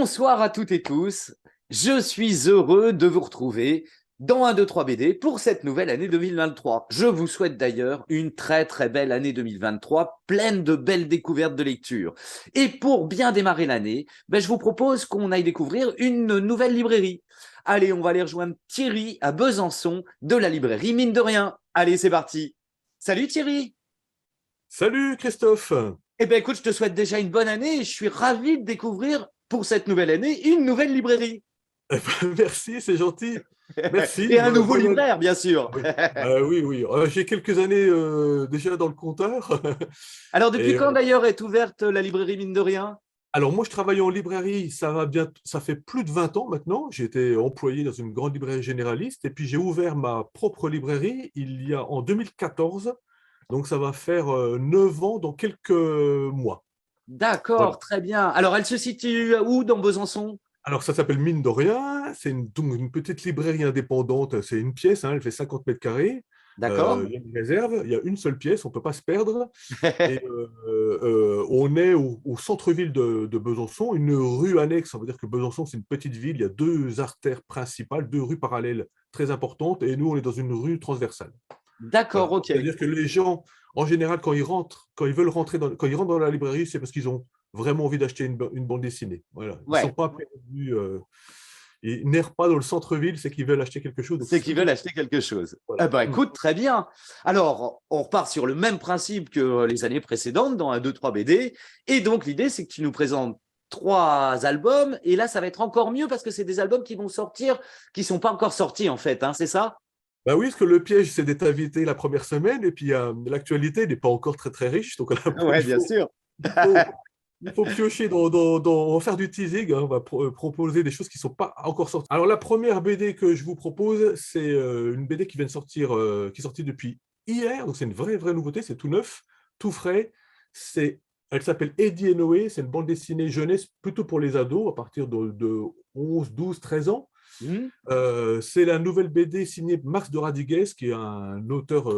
Bonsoir à toutes et tous. Je suis heureux de vous retrouver dans 1, 2, 3 BD pour cette nouvelle année 2023. Je vous souhaite d'ailleurs une très très belle année 2023, pleine de belles découvertes de lecture. Et pour bien démarrer l'année, je vous propose qu'on aille découvrir une nouvelle librairie. Allez, on va aller rejoindre Thierry à Besançon de la librairie Mine de Rien. Allez, c'est parti. Salut Thierry. Salut Christophe. Eh bien écoute, je te souhaite déjà une bonne année et je suis ravi de découvrir pour cette nouvelle année une nouvelle librairie. Eh ben, merci, c'est gentil. Merci. Et un nouveau libraire, bien sûr. Oui, oui, oui. J'ai quelques années déjà dans le compteur. Alors, depuis Et, quand d'ailleurs est ouverte la librairie Mine de Rien? alors moi, je travaille en librairie, ça fait plus de 20 ans maintenant. J'ai été employé dans une grande librairie généraliste et puis j'ai ouvert ma propre librairie il y a en 2014. Donc ça va faire 9 ans dans quelques mois. Voilà. D'accord, très bien. Alors, elle se situe où dans Besançon? Alors, ça s'appelle Mine de Rien. C'est donc une petite librairie indépendante. C'est une pièce, hein, elle fait 50 mètres carrés. D'accord. Il y a une réserve, il y a une seule pièce, on ne peut pas se perdre. Et on est au centre-ville de Besançon, une rue annexe. Ça veut dire que Besançon, c'est une petite ville. Il y a deux artères principales, deux rues parallèles très importantes. Et nous, on est dans une rue transversale. D'accord, Voilà. ok. C'est-à-dire que les gens, en général, quand ils veulent rentrer quand ils rentrent dans la librairie, c'est parce qu'ils ont vraiment envie d'acheter une bande dessinée. Voilà. Ils ne sont Ouais, pas prévenus, ils n'errent pas dans le centre-ville, c'est qu'ils veulent acheter quelque chose. Donc c'est c'est qu'ils veulent plutôt acheter quelque chose. voilà. Eh ben, écoute, très bien. Alors, on repart sur le même principe que les années précédentes dans un 2, 3 BD. Et donc, l'idée, c'est que tu nous présentes 3 albums. Et là, ça va être encore mieux parce que c'est des albums qui vont sortir, qui ne sont pas encore sortis, en fait. Hein, c'est ça? Bah oui, parce que le piège, c'est d'être invité la première semaine, et puis l'actualité n'est pas encore très très riche, donc Ouais, bien sûr. il faut, il faut piocher on va faire du teasing, hein, on va proposer des choses qui ne sont pas encore sorties. Alors la première BD que je vous propose, c'est une BD qui vient de sortir, qui est sortie depuis hier, donc c'est une vraie nouveauté, c'est tout neuf, tout frais. Elle s'appelle Eddie et Noé, c'est une bande dessinée jeunesse plutôt pour les ados, à partir de 11, 12, 13 ans. Hmm. C'est la nouvelle BD signée Max de Radigues, qui est un auteur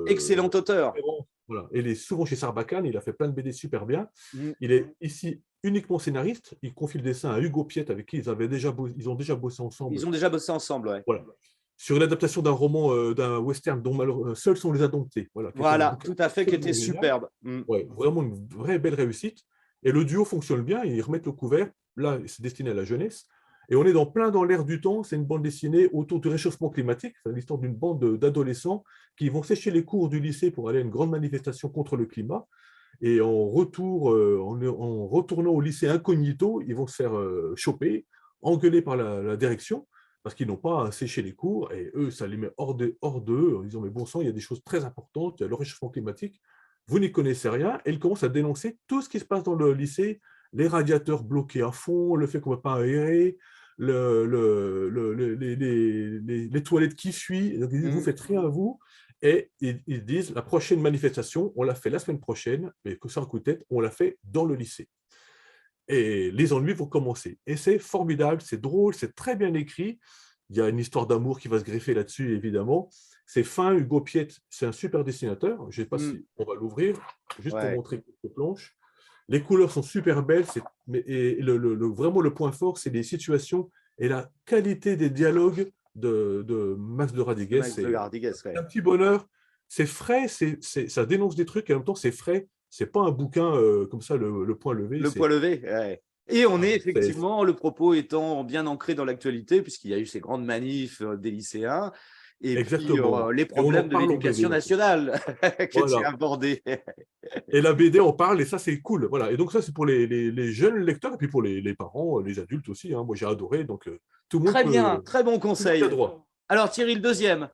Excellent auteur. référent. Voilà. Il est souvent chez Sarbacane, il a fait plein de BD super bien. Hmm. Il est ici uniquement scénariste. Il confie le dessin à Hugo Piette, avec qui ils ont déjà bossé ensemble. Ils ont déjà bossé ensemble, ouais. Voilà. Sur l'adaptation d'un roman, d'un western dont seuls sont les indomptés. Voilà, qui était un Voilà, bouquin tout à fait, qui était absolument génial. superbe. Hmm. Ouais, vraiment une vraie belle réussite. Et le duo fonctionne bien, ils remettent le couvert. Là, c'est destiné à la jeunesse. Et on est dans l'air du temps. C'est une bande dessinée autour du réchauffement climatique. C'est l'histoire d'une bande d'adolescents qui vont sécher les cours du lycée pour aller à une grande manifestation contre le climat. Et en retour, en retournant au lycée incognito, ils vont se faire choper, engueuler par la direction, parce qu'ils n'ont pas séché les cours. Et eux, ça les met hors d'eux, en disant, mais bon sang, il y a des choses très importantes, il y a le réchauffement climatique, vous n'y connaissez rien. Et ils commencent à dénoncer tout ce qui se passe dans le lycée, les radiateurs bloqués à fond, le fait qu'on ne va pas aérer, les toilettes qui fuient. Donc, ils disent, vous Hmm. faites rien à vous. Et ils disent, la prochaine manifestation, on l'a fait la semaine prochaine, mais que sans coup de tête, on l'a fait dans le lycée. Et les ennuis vont commencer. Et c'est formidable, c'est drôle, c'est très bien écrit. Il y a une histoire d'amour qui va se greffer là-dessus, évidemment. C'est fin, Hugo Piette, c'est un super dessinateur. Je ne sais pas Hmm. si on va l'ouvrir, juste pour Ouais. montrer quelques planches. Les couleurs sont super belles, et vraiment le point fort, c'est les situations et la qualité des dialogues de Max de De Radigues. Max de C'est Gardigues, ouais. un petit bonheur. C'est frais, ça dénonce des trucs, et en même temps, c'est frais. C'est pas un bouquin comme ça, le point levé. Le poids levé, ouais. Et on est Ah, effectivement, le propos étant bien ancré dans l'actualité, puisqu'il y a eu ces grandes manifs des lycéens, et puis exactement. les Et on en problèmes de parle en BD l'éducation en plus. nationale que tu as Voilà. abordé. Et la BD en parle, et ça, c'est cool. Voilà. Et donc, ça, c'est pour les jeunes lecteurs, et puis pour les parents, les adultes aussi, hein. Moi, j'ai adoré. Donc, Très bien, très bon tout le monde y a conseil. droit. Alors Thierry, le deuxième.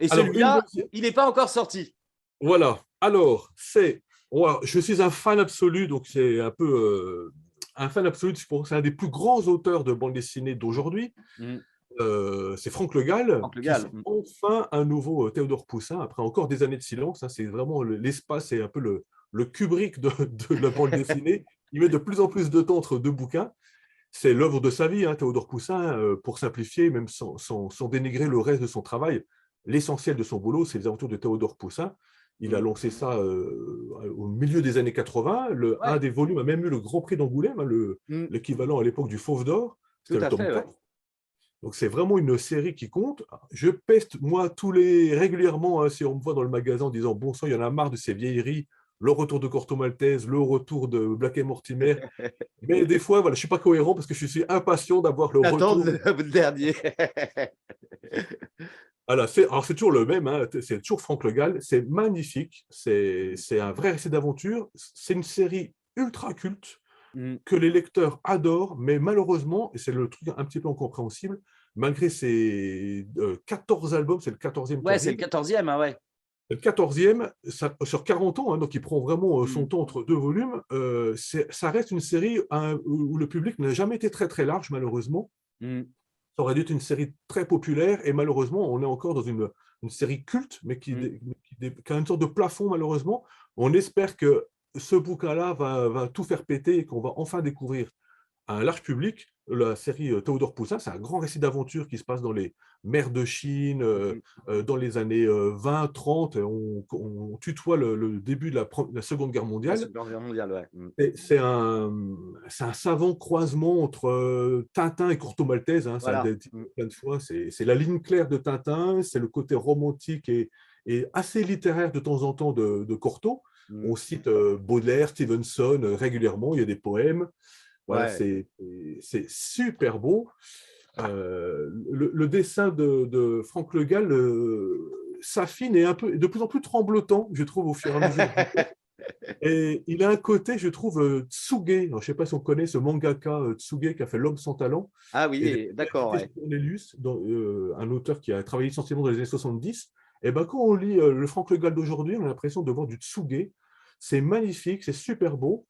Et Alors, une celui-là, deuxième. il n'est pas encore sorti. Voilà. Alors, je suis un fan absolu, donc c'est un peu un fan absolu. C'est un des plus grands auteurs de bande dessinée d'aujourd'hui. Mm. C'est Franck Le Gall Franck Le qui Gall. sort enfin un nouveau Théodore Poussin, après encore des années de silence, hein. C'est vraiment l'espace, c'est un peu le Kubrick de la bande dessinée. Il met de plus en plus de temps entre deux bouquins. C'est l'œuvre de sa vie, hein, Théodore Poussin, pour simplifier, même sans dénigrer le reste de son travail. L'essentiel de son boulot, c'est les aventures de Théodore Poussin. Il a lancé ça au milieu des années 80. Un Ouais, des volumes a même eu le Grand Prix d'Angoulême, hein, mm, l'équivalent à l'époque du Fauve d'Or. tout C'était le à tome fait, ouais. 4. Donc c'est vraiment une série qui compte. Je peste, moi, régulièrement, hein, si on me voit dans le magasin en disant, bon sang, il y en a marre de ces vieilleries, le retour de Corto Maltese, le retour de Black et Mortimer. Mais des fois, voilà, je ne suis pas cohérent parce que je suis impatient d'avoir le J'attends retour. le dernier. Voilà, alors c'est toujours le même, hein, c'est toujours Franck Le Gall, c'est magnifique, c'est un vrai récit d'aventure, c'est une série ultra culte Mm. que les lecteurs adorent, mais malheureusement, et c'est le truc un petit peu incompréhensible, malgré ses 14 albums, c'est le 14e qui Ouais, c'est le arrive, 14e, hein, ouais. le 14e, sur 40 ans, hein, donc il prend vraiment son Mm. temps entre deux volumes, ça reste une série où le public n'a jamais été très très large, malheureusement. Mm. Ça aurait dû être une série très populaire et malheureusement, on est encore dans une série culte, mais Mm. qui a une sorte de plafond, malheureusement. On espère que ce bouquin-là va tout faire péter et qu'on va enfin découvrir à un large public. La série Théodore Poussin, c'est un grand récit d'aventure qui se passe dans les mers de Chine, Mm. dans les années 20-30. On tutoie le début de la Seconde Guerre La mondiale. Seconde Guerre mondiale, ouais. Mm. C'est un savant croisement entre Tintin et Corto Maltese, hein, ça a Voilà. été dit Mm. plein de fois. C'est la ligne claire de Tintin, c'est le côté romantique et assez littéraire de temps en temps de Corto. Mm. On cite Baudelaire, Stevenson régulièrement, il y a des poèmes. Voilà, Ouais. c'est super beau. Le dessin de Franck Le Gall s'affine et de plus en plus tremblotant, je trouve, au fur et à mesure du temps. Et il a un côté, je trouve, Tsuge. Alors, je ne sais pas si on connaît ce mangaka Tsuge qui a fait L'Homme sans talent. Ah Et oui, d'accord, c'était ouais. chez Cornelius, un auteur qui a travaillé essentiellement dans les années 70. Et ben, quand on lit le Franck Le Gall d'aujourd'hui, on a l'impression de voir du Tsuge. C'est magnifique, c'est super beau.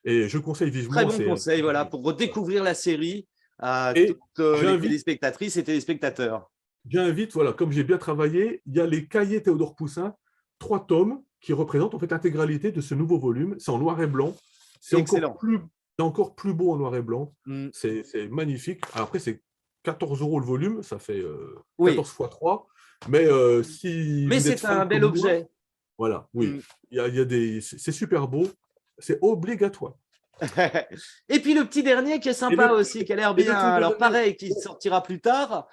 Et je conseille Très vivement. bon conseil, voilà, pour redécouvrir la série à toutes Et les j'invite, téléspectatrices et téléspectateurs. j'invite, voilà, comme j'ai bien travaillé, il y a les cahiers Théodore Poussin, 3 tomes qui représentent en fait l'intégralité de ce nouveau volume. C'est en noir et blanc. Excellent. C'est encore plus beau en noir et blanc. Mm. C'est magnifique. Alors après, c'est 14 € le volume, ça fait Oui, 14 fois 3. Mais si mais vous êtes c'est fan un bel comme moi, objet. voilà, oui, Mm. c'est super beau. C'est obligatoire. Et puis le petit dernier qui est Et sympa le, aussi, qui a l'air et bien. le tout Alors dernier, pareil, qui sortira plus tard.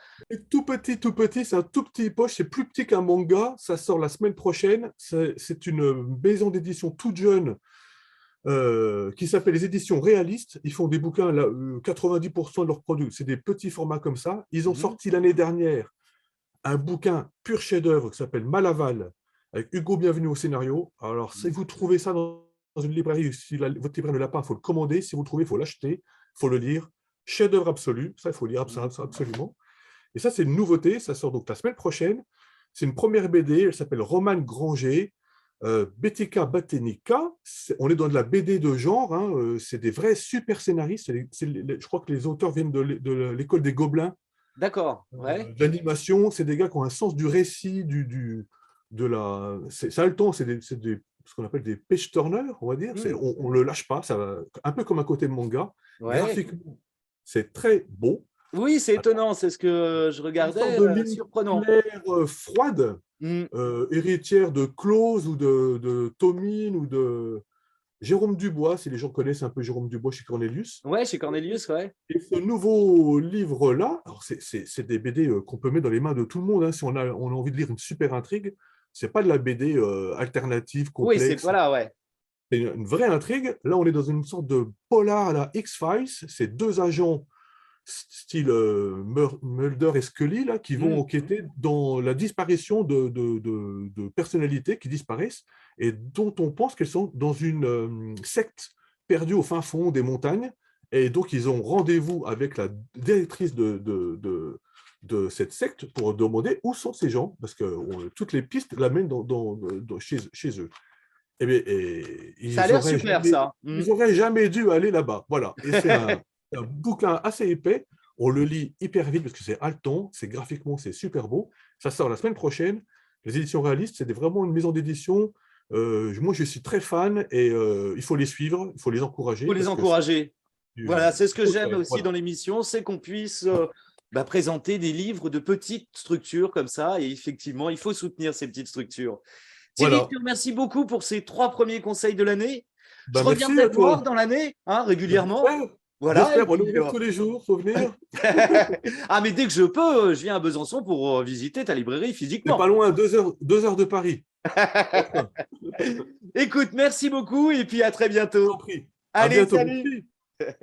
tout petit, c'est un tout petit poche, c'est plus petit qu'un manga, ça sort la semaine prochaine, c'est une maison d'édition toute jeune qui s'appelle les éditions réalistes. Ils font des bouquins, là, 90% de leurs produits, c'est des petits formats comme ça. Ils ont Mhm. sorti l'année dernière un bouquin pur chef-d'œuvre qui s'appelle Malaval, avec Hugo Bienvenu au scénario. Alors, si vous trouvez ça dans une librairie, si votre libraire ne l'a pas, il faut le commander. Si vous le trouvez, il faut l'acheter, il faut le lire. Chef-d'œuvre absolu, ça, il faut lire absolument. Et ça, c'est une nouveauté, ça sort donc la semaine prochaine. C'est une première BD, elle s'appelle Romane Granger, Betica Batenica. On est dans de la BD de genre, hein, c'est des vrais super scénaristes. Je crois que les auteurs viennent de l'école des Gobelins. D'accord, ouais. L'animation, c'est des gars qui ont un sens du récit, c'est haletant, ce qu'on appelle des page turners, on va dire. Mm. On le lâche pas, ça va, un peu comme un côté manga. Ouais. Graphiquement, c'est très beau. Oui, c'est étonnant, c'est ce que je Une sorte regardais, de ligne surprenant. claire, froide, Mm. héritière de Close ou de Tomine ou de Jérôme Dubois, si les gens connaissent un peu Jérôme Dubois chez Cornelius. Ouais, chez Cornelius, ouais. Et ce nouveau livre-là, alors c'est des BD qu'on peut mettre dans les mains de tout le monde, hein, si on a envie de lire une super intrigue. C'est pas de la BD alternative, Oui, c'est complexe. voilà, ouais. C'est une vraie intrigue. Là, on est dans une sorte de polar à la X-Files. C'est deux agents style Mulder et Scully là, qui vont Mm. enquêter dans la disparition de personnalités qui disparaissent et dont on pense qu'elles sont dans une secte perdue au fin fond des montagnes. Et donc, ils ont rendez-vous avec la directrice de cette secte pour demander où sont ces gens, parce que toutes les pistes l'amènent chez eux. Eh bien, Ça a l'air super, ça. Mm. ils auraient jamais dû aller là-bas. Voilà. Et c'est un bouquin assez épais. On le lit hyper vite parce que c'est haletant, c'est graphiquement, c'est super beau. Ça sort la semaine prochaine. Les éditions réalistes, c'est vraiment une maison d'édition. Moi, je suis très fan et il faut les suivre, il faut les Faut encourager les parce que encourager. Voilà, c'est ce que j'aime aussi voilà. dans l'émission, c'est qu'on puisse présenter des livres de petites structures comme ça. Et effectivement, il faut soutenir ces petites structures. Thierry, Voilà. je te remercie beaucoup pour ces 3 premiers conseils de l'année. Je Ben, merci reviendrai à te voir toi. dans l'année, hein, Ben, régulièrement. j'espère. Voilà. Et J'espère. On puis, ouvre tous les jours. Faut venir. ah, mais dès que je peux, je viens à Besançon pour visiter ta librairie C'est pas physiquement. loin, 2 heures de Paris. Écoute, merci beaucoup et puis à très Je t'en bientôt. prie. À Allez, bientôt. salut! Merci.